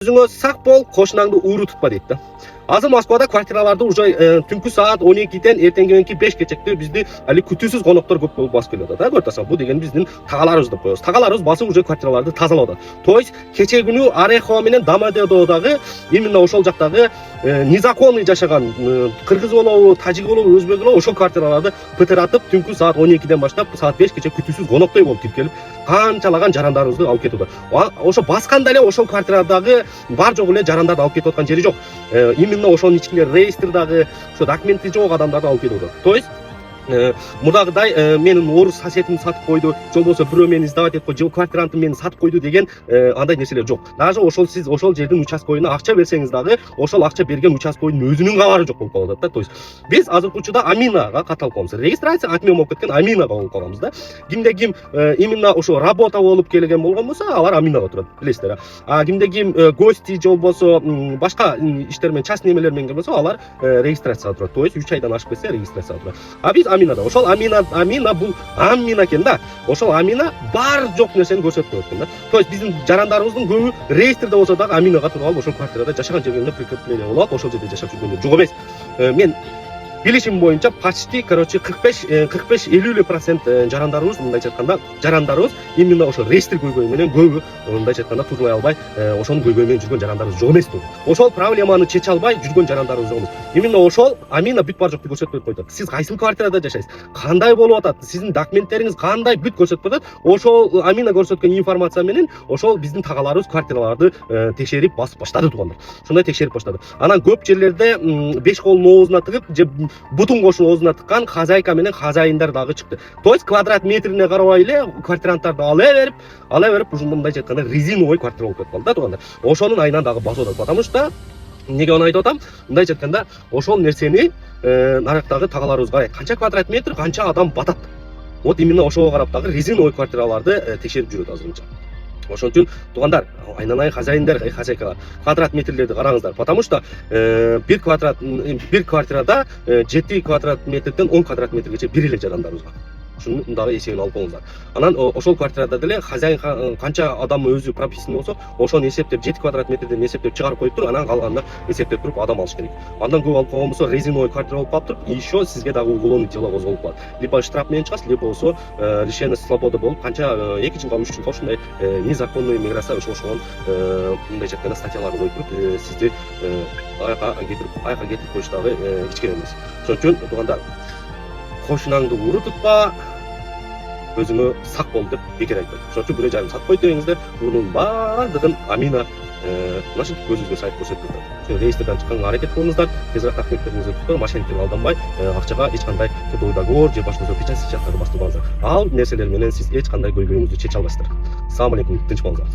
Өзіңе сақ бол, қошынаңды уыру тұтпа дейді. Азыр Москвада квартираларды уже түнкү саат 12-ден эртеңки 5-ке чекте бизди али күтүүсүз коноктор көп болуп басып келет. Көрүп атасың, бул деген биздин тагаларыбыз деп коебуз. Тагаларыбыз басып уже квартираларды тазалап атат. То есть кече күнү Орехово менен Домодедовдогу именно ошол жактагы незаконный жашаган кыргыз болобу, тажик болобу, өзбек болобу ошол квартираларды пытыратып түнкү саат 12-ден баштап саат 5-кече күтүүсүз коноктой болуп кирип келип канчалаган жарандарыбызды алып кетип атат. Ошо басканда эле ошол квартирадагы бар жок эле жарандарды алып кетип аткан жери жок. Именно ошонун ичинде реестрдагы ошо документи жок адамдарды алып кетип атат. То есть мурдагыдай менин орус соседимди сатып койду, же болбосо бирөө мени издавать этип койду, же квартирантым мени сатып койду деген андай нерселер жок. Даже ошол сиз ошол жердин участкойуна акча берсеңиз дагы, ошол акча берген участкойдун өзүнүн кабары жок болуп калат да. То есть биз азыркы учурда Аминага катталып калабыз. Регистрация отмен болуп кеткен Аминага болуп калабыз да. Кимде ким именно ошо работа болуп келген болгон болсо, алар Аминага турат, билесиздер. А кимде ким гости же болбосо башка иштер менен, частный немелер менен келбесо, алар регистрацияга турат. То есть 3 айдан ашып кетсе регистрацияга турат. А биз Аминада. Ошол Амина бул Амина экен да. Ошол Амина бар жок нерсени көрсөтүп коет экен да. То есть биздин жарандарыбыздын көбү реестрде болсо дагы Аминага туруп алып ошол квартирада жашаган жерге прикрепление болуп, ошол жерде жашап жүргөндөр жок эмес. Мен билишим боюнча почти, 45-50% жарандарыбыз, мындайча айтканда, жарандарыбыз именно ошо реестр көйгөй менен көбү, мындайча айтканда, турулай албай, ошонун көйгөй менен жүргөн жарандарыбыз жок эмес. Ошол проблеманы чече албай жүргөн жарандарыбыз жок эмес. Именно ошол Амина бүт бар жокты көрсөтүп коет. Сиз кайсыл квартирада жашайсыз? Кандай болуп атат? Сиздин документтериңиз кандай бүт көрсөтүп атат? Ошол Амина көрсөткөн информация менен ошол биздин тагаларыбыз квартираларды текшерип басып баштады туугандар. Ошондой текшерип баштады. Анан көп жерлерде 5 колун оозуна тыгып, же бутун кошун оозуна тыккан хозяйка менен хозяиндар дагы чыкты. То есть квадрат метрине карабай эле квартиранттарды ала берип ушундай мындайча айтканда резиновый квартира болуп кетип калды да туугандар. Ошонун айынан дагы басып атат. Потому что неге аны айтып атам? Мындайча айтканда, ошол нерсени нарактагы тагаларыбыз карайт. Канча квадрат метр, канча адам батат. Вот именно ошого карап дагы резиновый квартираларды текшерип жүрөт азырынча. Ошон үчүн туугандар, айнанай хозяиндар, квадрат метрлерди караңыздар. Потому что бир квартирада 7 квадрат метрден 10 квадрат метргече бир эле жарандарыбыз бар. Ушуну дагы эсебин алып коюңуздар. Анан ошол квартирада деле хозяин канча адам өзү прописан болсо, ошону эсептеп 7 квадрат метрден эсептеп чыгарып коюп туруп, анан калганына эсептеп туруп адам алыш керек. Андан көп алып койгон болсо, резиновый квартира болуп калып туруп, еще сизге дагы уголовный дело козголуп калат. Либо штраф менен чыгасыз, либо болсо лишение свободы болуп, канча 2 жылга 3 жылга ушундай незаконный миграция ошол мындайча айтканда статьяларды коюп туруп, сизди айка кетирип коюш дагы ичкен эмес. Ошон үчүн туугандар, кошунаңды ууру тутпа, өзүңө сак бол деп бекер айтпайт. Ошон үчүн бирөө жарым сатып койду деңиздер, бунун баардыгын Амина мына көзүңүзгө сайт көрсөтүп атат. Ошо реестрден чыкканга аракет кылыңыздар, тезирээк документтериңизди туруп, мошенниктерге алданбай, акчага эч кандай трудовой договор же башка печать сыяктарды бастырбаңыздар. Ал нерселер менен сиз эч кандай көйгөйүңүздү чече албайсыздар. Assalomu alaykum, тынч болуңуздар.